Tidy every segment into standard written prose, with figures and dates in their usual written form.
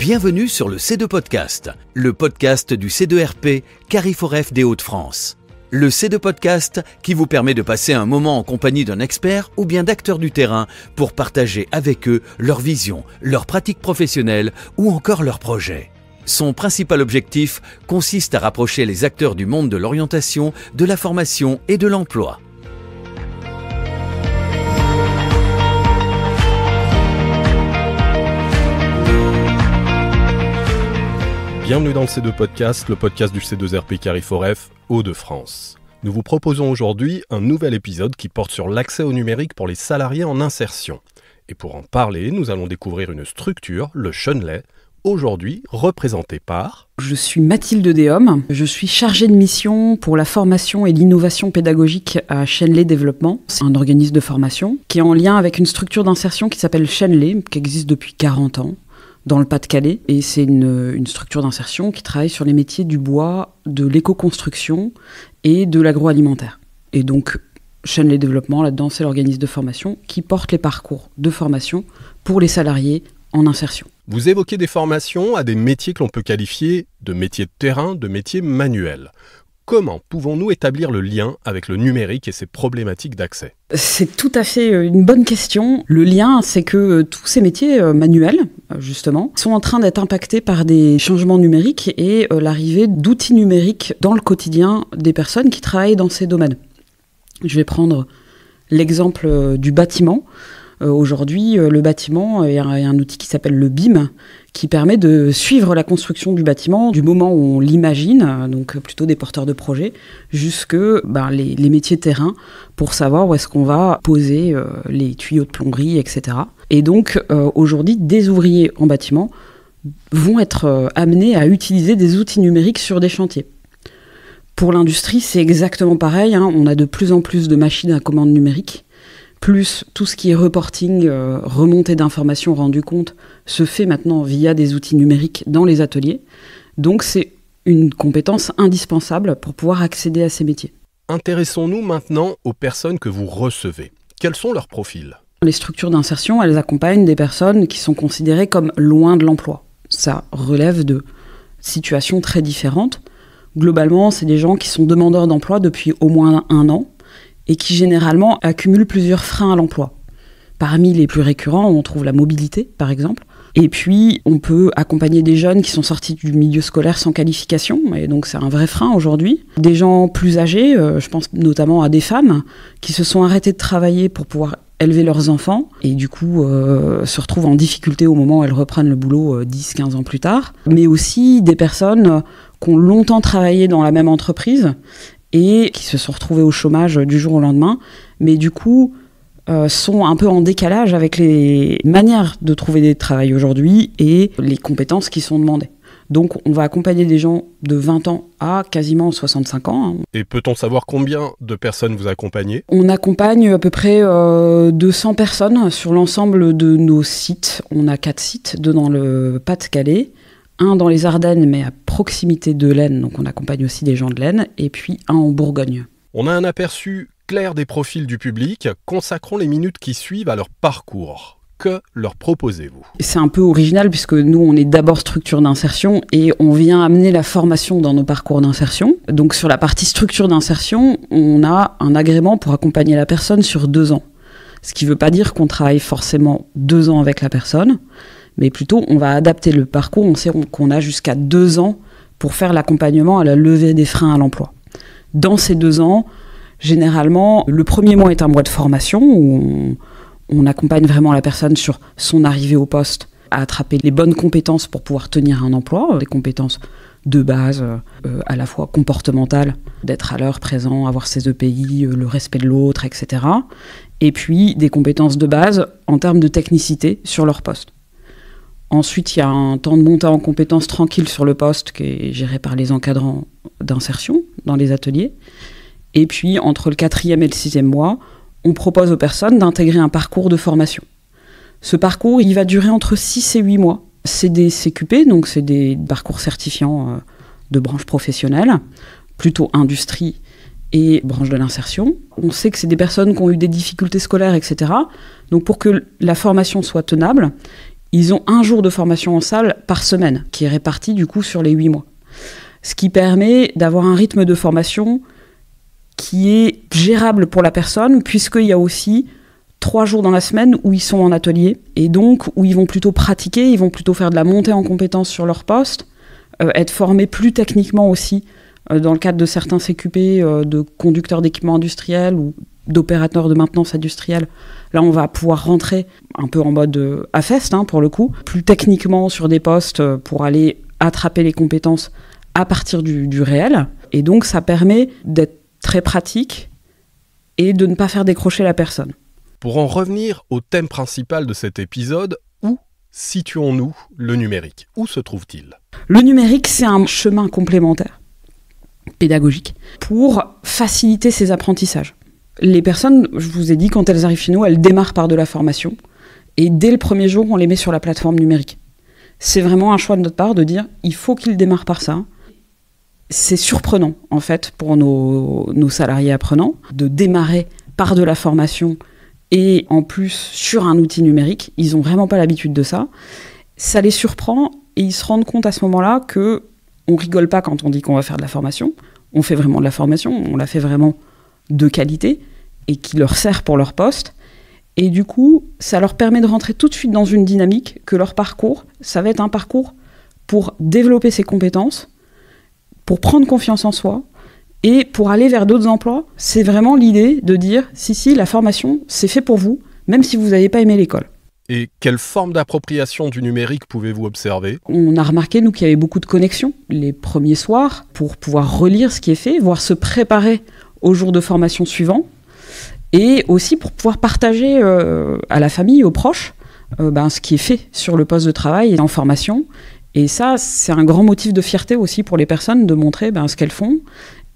Bienvenue sur le C2 Podcast, le podcast du C2RP Carrefour des Hauts-de-France. Le C2 Podcast qui vous permet de passer un moment en compagnie d'un expert ou bien d'acteurs du terrain pour partager avec eux leur vision, leurs pratiques professionnelles ou encore leurs projets. Son principal objectif consiste à rapprocher les acteurs du monde de l'orientation, de la formation et de l'emploi. Bienvenue dans le C2 Podcast, le podcast du C2RP Carrefour Hauts-de-France. Nous vous proposons aujourd'hui un nouvel épisode qui porte sur l'accès au numérique pour les salariés en insertion. Et pour en parler, nous allons découvrir une structure, le Chenley, aujourd'hui représentée par... Je suis Mathilde Déhomme, je suis chargée de mission pour la formation et l'innovation pédagogique à Chenley Développement. C'est un organisme de formation qui est en lien avec une structure d'insertion qui s'appelle Chenley, qui existe depuis 40 ans. Dans le Pas-de-Calais, et c'est une structure d'insertion qui travaille sur les métiers du bois, de l'éco-construction et de l'agroalimentaire. Et donc, Chenley Développement, là-dedans, c'est l'organisme de formation qui porte les parcours de formation pour les salariés en insertion. Vous évoquez des formations à des métiers que l'on peut qualifier de métiers de terrain, de métiers manuels. Comment pouvons-nous établir le lien avec le numérique et ses problématiques d'accès ? C'est tout à fait une bonne question. Le lien, c'est que tous ces métiers manuels, justement, sont en train d'être impactés par des changements numériques et l'arrivée d'outils numériques dans le quotidien des personnes qui travaillent dans ces domaines. Je vais prendre l'exemple du bâtiment. Aujourd'hui, le bâtiment, il y a un outil qui s'appelle le BIM, qui permet de suivre la construction du bâtiment du moment où on l'imagine, donc plutôt des porteurs de projets, jusque les métiers de terrain pour savoir où est-ce qu'on va poser les tuyaux de plomberie, etc. Et donc, aujourd'hui, des ouvriers en bâtiment vont être amenés à utiliser des outils numériques sur des chantiers. Pour l'industrie, c'est exactement pareil, on a de plus en plus de machines à commande numérique. Plus tout ce qui est reporting, remontée d'informations, rendu compte, se fait maintenant via des outils numériques dans les ateliers. Donc c'est une compétence indispensable pour pouvoir accéder à ces métiers. Intéressons-nous maintenant aux personnes que vous recevez. Quels sont leurs profils ? Les structures d'insertion, elles accompagnent des personnes qui sont considérées comme loin de l'emploi. Ça relève de situations très différentes. Globalement, c'est des gens qui sont demandeurs d'emploi depuis au moins 1 an, et qui généralement accumulent plusieurs freins à l'emploi. Parmi les plus récurrents, on trouve la mobilité, par exemple. Et puis, on peut accompagner des jeunes qui sont sortis du milieu scolaire sans qualification, et donc c'est un vrai frein aujourd'hui. Des gens plus âgés, je pense notamment à des femmes, qui se sont arrêtées de travailler pour pouvoir élever leurs enfants, et du coup se retrouvent en difficulté au moment où elles reprennent le boulot 10-15 ans plus tard. Mais aussi des personnes qui ont longtemps travaillé dans la même entreprise, et qui se sont retrouvés au chômage du jour au lendemain, mais du coup sont un peu en décalage avec les manières de trouver des travail aujourd'hui et les compétences qui sont demandées. Donc on va accompagner des gens de 20 ans à quasiment 65 ans. Et peut-on savoir combien de personnes vous accompagnez ? On accompagne à peu près 200 personnes sur l'ensemble de nos sites. On a 4 sites, 2 dans le Pas-de-Calais, 1 dans les Ardennes, mais à proximité de l'Aisne, donc on accompagne aussi des gens de l'Aisne, et puis 1 en Bourgogne. On a un aperçu clair des profils du public. Consacrons les minutes qui suivent à leur parcours. Que leur proposez-vous ? C'est un peu original puisque nous, on est d'abord structure d'insertion et on vient amener la formation dans nos parcours d'insertion. Donc sur la partie structure d'insertion, on a un agrément pour accompagner la personne sur 2 ans. Ce qui ne veut pas dire qu'on travaille forcément 2 ans avec la personne, mais plutôt on va adapter le parcours. On sait qu'on a jusqu'à 2 ans pour faire l'accompagnement à la levée des freins à l'emploi. Dans ces 2 ans, généralement, le premier mois est un mois de formation où on accompagne vraiment la personne sur son arrivée au poste, à attraper les bonnes compétences pour pouvoir tenir un emploi, des compétences de base, à la fois comportementales, d'être à l'heure présent, avoir ses EPI, le respect de l'autre, etc. Et puis des compétences de base en termes de technicité sur leur poste. Ensuite, il y a un temps de montée en compétences tranquille sur le poste qui est géré par les encadrants d'insertion dans les ateliers. Et puis, entre le 4e et le 6e mois, on propose aux personnes d'intégrer un parcours de formation. Ce parcours, il va durer entre 6 et 8 mois. C'est des CQP, donc c'est des parcours certifiants de branche professionnelle, plutôt industrie et branche de l'insertion. On sait que c'est des personnes qui ont eu des difficultés scolaires, etc. Donc pour que la formation soit tenable, Ils ont 1 jour de formation en salle par semaine, qui est réparti du coup sur les 8 mois. Ce qui permet d'avoir un rythme de formation qui est gérable pour la personne, puisqu'il y a aussi 3 jours dans la semaine où ils sont en atelier, et donc où ils vont plutôt pratiquer, ils vont plutôt faire de la montée en compétences sur leur poste, être formés plus techniquement aussi, dans le cadre de certains CQP, de conducteurs d'équipements industriels ou d'opérateurs de maintenance industrielle. Là, on va pouvoir rentrer un peu en mode AFEST, pour le coup, plus techniquement sur des postes pour aller attraper les compétences à partir du réel. Et donc, ça permet d'être très pratique et de ne pas faire décrocher la personne. Pour en revenir au thème principal de cet épisode, où situons-nous le numérique ? Où se trouve-t-il ? Le numérique, c'est un chemin complémentaire, pédagogique, pour faciliter ces apprentissages. Les personnes, je vous ai dit, quand elles arrivent chez nous, elles démarrent par de la formation. Et dès le premier jour, on les met sur la plateforme numérique. C'est vraiment un choix de notre part de dire, il faut qu'ils démarrent par ça. C'est surprenant, en fait, pour nos salariés apprenants, de démarrer par de la formation et en plus sur un outil numérique. Ils n'ont vraiment pas l'habitude de ça. Ça les surprend et ils se rendent compte à ce moment-là qu'on rigole pas quand on dit qu'on va faire de la formation. On fait vraiment de la formation, on la fait vraiment de qualité et qui leur sert pour leur poste. Et du coup, ça leur permet de rentrer tout de suite dans une dynamique que leur parcours, ça va être un parcours pour développer ses compétences, pour prendre confiance en soi et pour aller vers d'autres emplois. C'est vraiment l'idée de dire, si, la formation, c'est fait pour vous, même si vous n'avez pas aimé l'école. Et quelle forme d'appropriation du numérique pouvez-vous observer ? On a remarqué, nous, qu'il y avait beaucoup de connexions les premiers soirs pour pouvoir relire ce qui est fait, voire se préparer au jour de formation suivant, et aussi pour pouvoir partager à la famille, aux proches, ce qui est fait sur le poste de travail et en formation. Et ça, c'est un grand motif de fierté aussi pour les personnes de montrer ce qu'elles font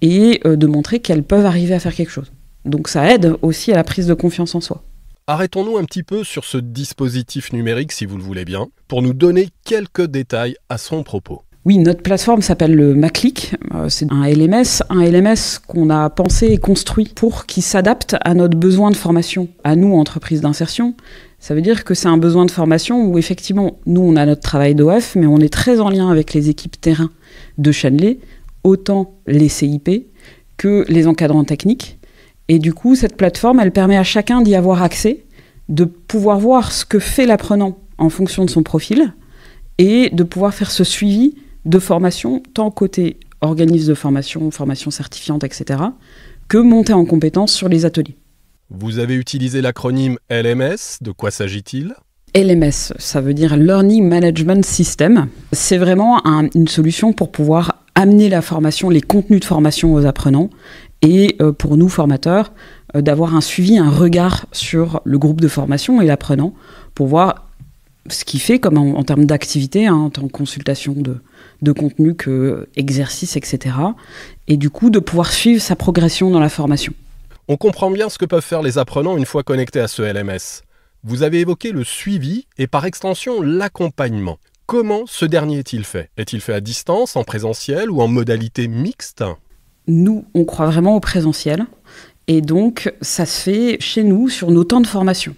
et de montrer qu'elles peuvent arriver à faire quelque chose. Donc ça aide aussi à la prise de confiance en soi. Arrêtons-nous un petit peu sur ce dispositif numérique, si vous le voulez bien, pour nous donner quelques détails à son propos. Oui, notre plateforme s'appelle le Maclic. C'est un LMS qu'on a pensé et construit pour qu'il s'adapte à notre besoin de formation, à nous, entreprises d'insertion. Ça veut dire que c'est un besoin de formation où effectivement, nous, on a notre travail d'OF, mais on est très en lien avec les équipes terrain de Chenley, autant les CIP que les encadrants techniques. Et du coup, cette plateforme, elle permet à chacun d'y avoir accès, de pouvoir voir ce que fait l'apprenant en fonction de son profil et de pouvoir faire ce suivi de formation, tant côté organisme de formation, formation certifiante, etc., que monter en compétences sur les ateliers. Vous avez utilisé l'acronyme LMS, de quoi s'agit-il ? LMS, ça veut dire Learning Management System. C'est vraiment une solution pour pouvoir amener la formation, les contenus de formation aux apprenants, et pour nous, formateurs, d'avoir un suivi, un regard sur le groupe de formation et l'apprenant, pour voir ce qu'il fait comme en termes d'activité, en tant que consultation de contenu que exercice, etc. Et du coup, de pouvoir suivre sa progression dans la formation. On comprend bien ce que peuvent faire les apprenants une fois connectés à ce LMS. Vous avez évoqué le suivi et par extension l'accompagnement. Comment ce dernier est-il fait ? Est-il fait à distance, en présentiel ou en modalité mixte ? Nous, on croit vraiment au présentiel. Et donc, ça se fait chez nous sur nos temps de formation.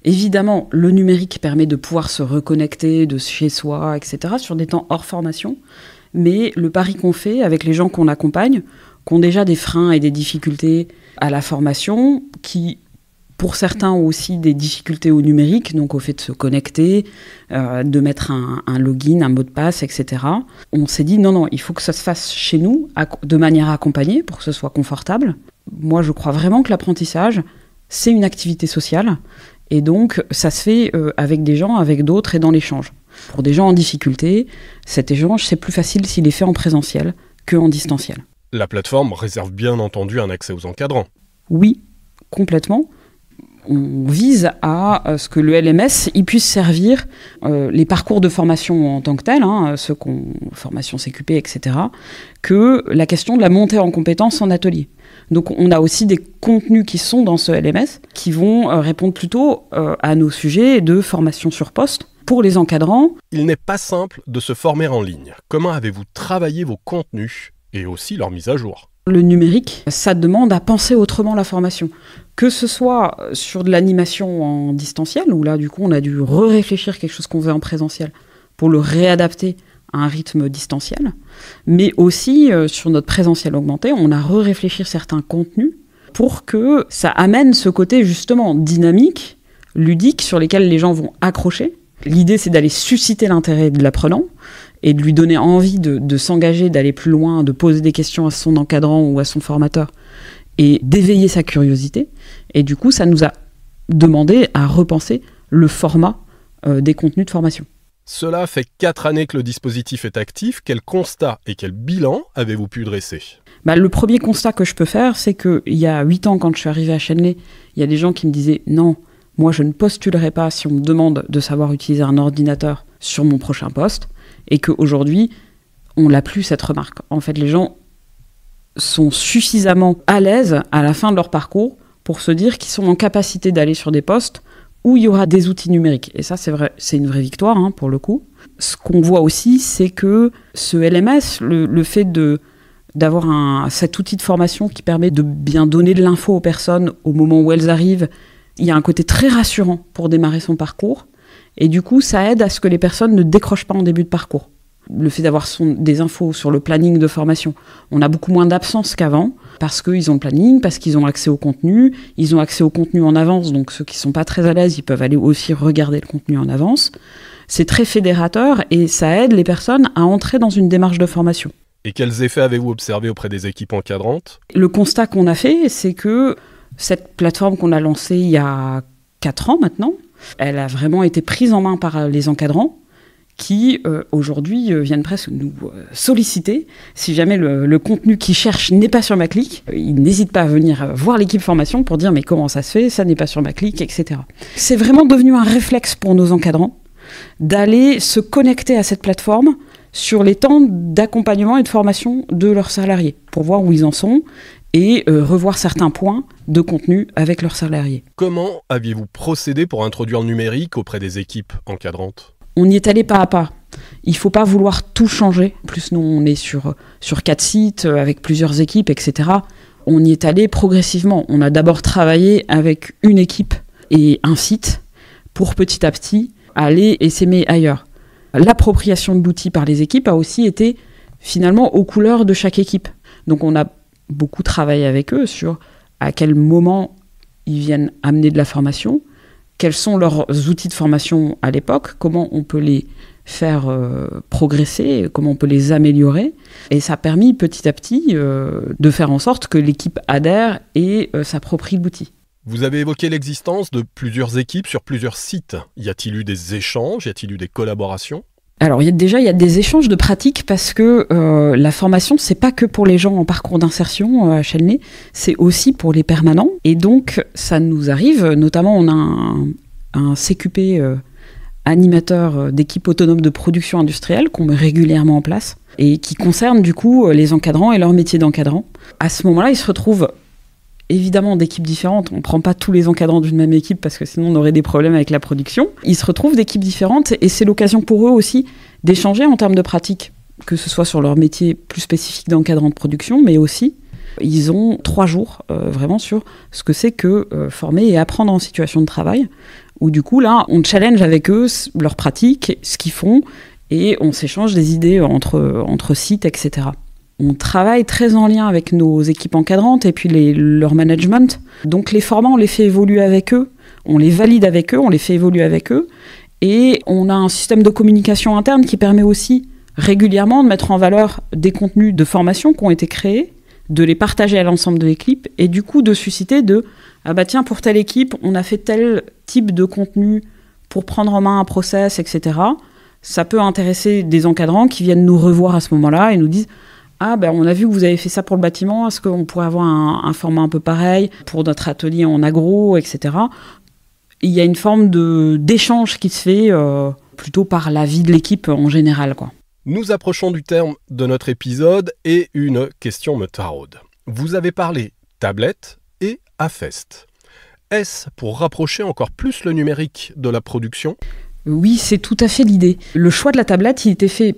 Évidemment, le numérique permet de pouvoir se reconnecter de chez soi, etc., sur des temps hors formation. Mais le pari qu'on fait avec les gens qu'on accompagne, qui ont déjà des freins et des difficultés à la formation, qui, pour certains, ont aussi des difficultés au numérique, donc au fait de se connecter, de mettre un login, un mot de passe, etc. On s'est dit, non, il faut que ça se fasse chez nous, de manière accompagnée, pour que ce soit confortable. Moi, je crois vraiment que l'apprentissage, c'est une activité sociale. Et donc, ça se fait avec des gens, avec d'autres et dans l'échange. Pour des gens en difficulté, cet échange, c'est plus facile s'il est fait en présentiel qu'en distanciel. La plateforme réserve bien entendu un accès aux encadrants. Oui, complètement. On vise à ce que le LMS il puisse servir les parcours de formation en tant que tels, ceux qu'on formation CQP, etc., que la question de la montée en compétences en atelier. Donc on a aussi des contenus qui sont dans ce LMS qui vont répondre plutôt à nos sujets de formation sur poste. Pour les encadrants, il n'est pas simple de se former en ligne. Comment avez-vous travaillé vos contenus et aussi leur mise à jour ? Le numérique, ça demande à penser autrement la formation. Que ce soit sur de l'animation en distanciel, où là, du coup, on a dû réfléchir quelque chose qu'on faisait en présentiel pour le réadapter à un rythme distanciel, mais aussi sur notre présentiel augmenté, on a réfléchi certains contenus pour que ça amène ce côté justement dynamique, ludique, sur lesquels les gens vont accrocher. L'idée, c'est d'aller susciter l'intérêt de l'apprenant et de lui donner envie de s'engager, d'aller plus loin, de poser des questions à son encadrant ou à son formateur et d'éveiller sa curiosité. Et du coup, ça nous a demandé à repenser le format des contenus de formation. Cela fait 4 années que le dispositif est actif. Quel constat et quel bilan avez-vous pu dresser ? Le premier constat que je peux faire, c'est qu'il y a 8 ans, quand je suis arrivée à Chenley, il y a des gens qui me disaient « Non, moi je ne postulerai pas si on me demande de savoir utiliser un ordinateur sur mon prochain poste », et qu'aujourd'hui, on n'a plus cette remarque. En fait, les gens sont suffisamment à l'aise à la fin de leur parcours pour se dire qu'ils sont en capacité d'aller sur des postes où il y aura des outils numériques. Et ça, c'est vrai, c'est une vraie victoire, pour le coup. Ce qu'on voit aussi, c'est que ce LMS, le fait d'avoir cet outil de formation qui permet de bien donner de l'info aux personnes au moment où elles arrivent, il y a un côté très rassurant pour démarrer son parcours. Et du coup, ça aide à ce que les personnes ne décrochent pas en début de parcours. Le fait d'avoir des infos sur le planning de formation, on a beaucoup moins d'absence qu'avant, parce qu'ils ont le planning, parce qu'ils ont accès au contenu, ils ont accès au contenu en avance, donc ceux qui ne sont pas très à l'aise, ils peuvent aller aussi regarder le contenu en avance. C'est très fédérateur et ça aide les personnes à entrer dans une démarche de formation. Et quels effets avez-vous observés auprès des équipes encadrantes ? Le constat qu'on a fait, c'est que cette plateforme qu'on a lancée il y a 4 ans maintenant, elle a vraiment été prise en main par les encadrants, qui aujourd'hui viennent presque nous solliciter. Si jamais le contenu qu'ils cherchent n'est pas sur Maclic, ils n'hésitent pas à venir voir l'équipe formation pour dire mais comment ça se fait, ça n'est pas sur Maclic, etc. C'est vraiment devenu un réflexe pour nos encadrants d'aller se connecter à cette plateforme sur les temps d'accompagnement et de formation de leurs salariés pour voir où ils en sont et revoir certains points de contenu avec leurs salariés. Comment aviez-vous procédé pour introduire le numérique auprès des équipes encadrantes ? On y est allé pas à pas. Il ne faut pas vouloir tout changer. En plus, nous, on est sur 4 sites, avec plusieurs équipes, etc. On y est allé progressivement. On a d'abord travaillé avec une équipe et un site pour petit à petit aller essaimer ailleurs. L'appropriation de l'outil par les équipes a aussi été finalement aux couleurs de chaque équipe. Donc on a beaucoup travaillé avec eux sur à quel moment ils viennent amener de la formation, quels sont leurs outils de formation à l'époque, comment on peut les faire progresser, comment on peut les améliorer. Et ça a permis petit à petit de faire en sorte que l'équipe adhère et s'approprie l'outil. Vous avez évoqué l'existence de plusieurs équipes sur plusieurs sites. Y a-t-il eu des échanges ? Y a-t-il eu des collaborations ? Alors, il y a des échanges de pratiques parce que la formation, c'est pas que pour les gens en parcours d'insertion à Chenley, c'est aussi pour les permanents. Et donc, ça nous arrive, notamment, on a un CQP animateur d'équipe autonome de production industrielle qu'on met régulièrement en place et qui concerne du coup les encadrants et leur métier d'encadrant. À ce moment-là, ils se retrouvent évidemment d'équipes différentes. On ne prend pas tous les encadrants d'une même équipe parce que sinon on aurait des problèmes avec la production. Ils se retrouvent d'équipes différentes et c'est l'occasion pour eux aussi d'échanger en termes de pratique, que ce soit sur leur métier plus spécifique d'encadrant de production, mais aussi ils ont 3 jours vraiment sur ce que c'est que former et apprendre en situation de travail, où du coup là on challenge avec eux leur pratique, ce qu'ils font et on s'échange des idées entre sites, etc. On travaille très en lien avec nos équipes encadrantes et puis leur management. Donc les formants, on les fait évoluer avec eux, on les valide avec eux, on les fait évoluer avec eux. Et on a un système de communication interne qui permet aussi régulièrement de mettre en valeur des contenus de formation qui ont été créés, de les partager à l'ensemble de l'équipe et du coup de susciter ah bah tiens, pour telle équipe, on a fait tel type de contenu pour prendre en main un process, etc. Ça peut intéresser des encadrants qui viennent nous revoir à ce moment-là et nous disent ah ben on a vu que vous avez fait ça pour le bâtiment, est-ce qu'on pourrait avoir un format un peu pareil pour notre atelier en agro, etc. Il y a une forme d'échange qui se fait plutôt par la vie de l'équipe en général, quoi. Nous approchons du terme de notre épisode et une question me taraude. Vous avez parlé tablette et AFEST. Est-ce pour rapprocher encore plus le numérique de la production ? Oui, c'est tout à fait l'idée. Le choix de la tablette, il était fait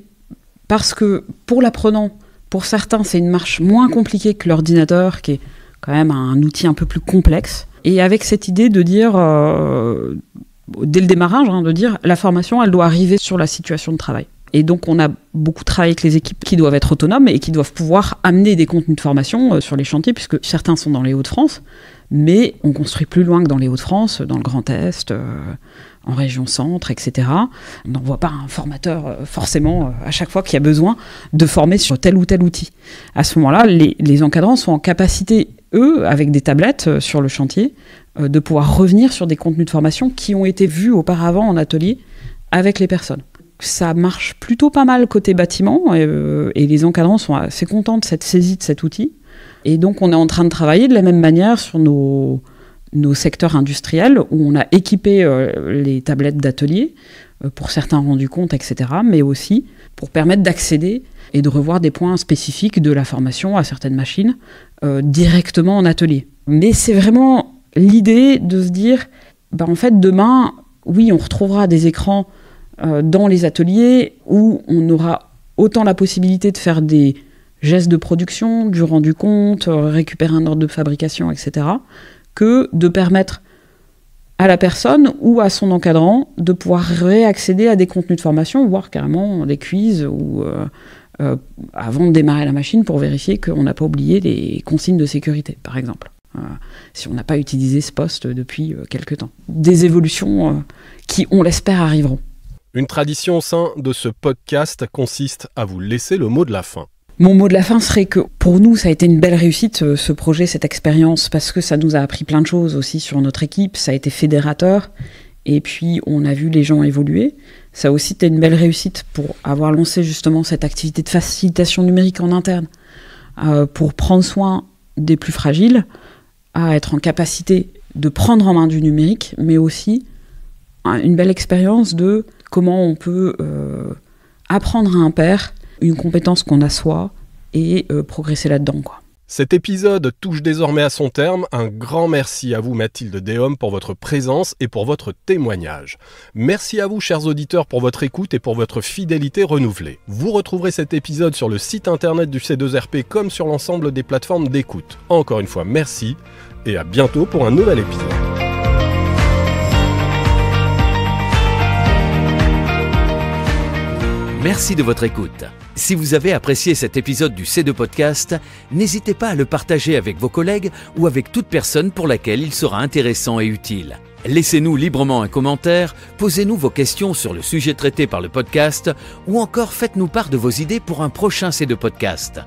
parce que pour l'apprenant, Pour certains, c'est une marche moins compliquée que l'ordinateur, qui est quand même un outil un peu plus complexe. Et avec cette idée de dire, dès le démarrage, de dire la formation, elle doit arriver sur la situation de travail. Et donc, on a beaucoup travaillé avec les équipes qui doivent être autonomes et qui doivent pouvoir amener des contenus de formation sur les chantiers, puisque certains sont dans les Hauts-de-France, mais on construit plus loin que dans les Hauts-de-France, dans le Grand Est, en région centre, etc. On n'envoie pas un formateur forcément à chaque fois qu'il y a besoin de former sur tel ou tel outil. À ce moment-là, les encadrants sont en capacité, eux, avec des tablettes sur le chantier, de pouvoir revenir sur des contenus de formation qui ont été vus auparavant en atelier avec les personnes. Ça marche plutôt pas mal côté bâtiment et les encadrants sont assez contents de cette saisie de cet outil. Et donc, on est en train de travailler de la même manière sur nos secteurs industriels où on a équipé les tablettes d'atelier pour certains rendus compte, etc., mais aussi pour permettre d'accéder et de revoir des points spécifiques de la formation à certaines machines directement en atelier. Mais c'est vraiment l'idée de se dire, en fait, demain, oui, on retrouvera des écrans dans les ateliers où on aura autant la possibilité de faire des gestes de production, du rendu compte, récupérer un ordre de fabrication, etc., que de permettre à la personne ou à son encadrant de pouvoir réaccéder à des contenus de formation, voire carrément des quiz ou avant de démarrer la machine pour vérifier qu'on n'a pas oublié les consignes de sécurité, par exemple, si on n'a pas utilisé ce poste depuis quelque temps. Des évolutions qui, on l'espère, arriveront. Une tradition au sein de ce podcast consiste à vous laisser le mot de la fin. Mon mot de la fin serait que pour nous, ça a été une belle réussite, ce projet, cette expérience, parce que ça nous a appris plein de choses aussi sur notre équipe, ça a été fédérateur, et puis on a vu les gens évoluer. Ça a aussi été une belle réussite pour avoir lancé justement cette activité de facilitation numérique en interne, pour prendre soin des plus fragiles, à être en capacité de prendre en main du numérique, mais aussi une belle expérience de comment on peut apprendre à un pair une compétence qu'on a soi et progresser là-dedans, quoi. Cet épisode touche désormais à son terme. Un grand merci à vous, Mathilde Déhomme, pour votre présence et pour votre témoignage. Merci à vous, chers auditeurs, pour votre écoute et pour votre fidélité renouvelée. Vous retrouverez cet épisode sur le site internet du C2RP comme sur l'ensemble des plateformes d'écoute. Encore une fois, merci et à bientôt pour un nouvel épisode. Merci de votre écoute. Si vous avez apprécié cet épisode du C2 Podcast, n'hésitez pas à le partager avec vos collègues ou avec toute personne pour laquelle il sera intéressant et utile. Laissez-nous librement un commentaire, posez-nous vos questions sur le sujet traité par le podcast ou encore faites-nous part de vos idées pour un prochain C2 Podcast.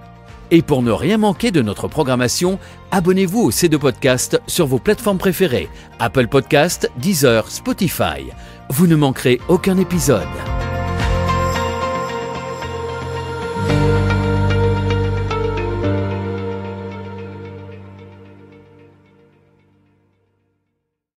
Et pour ne rien manquer de notre programmation, abonnez-vous au C2 Podcast sur vos plateformes préférées, Apple Podcast, Deezer, Spotify. Vous ne manquerez aucun épisode.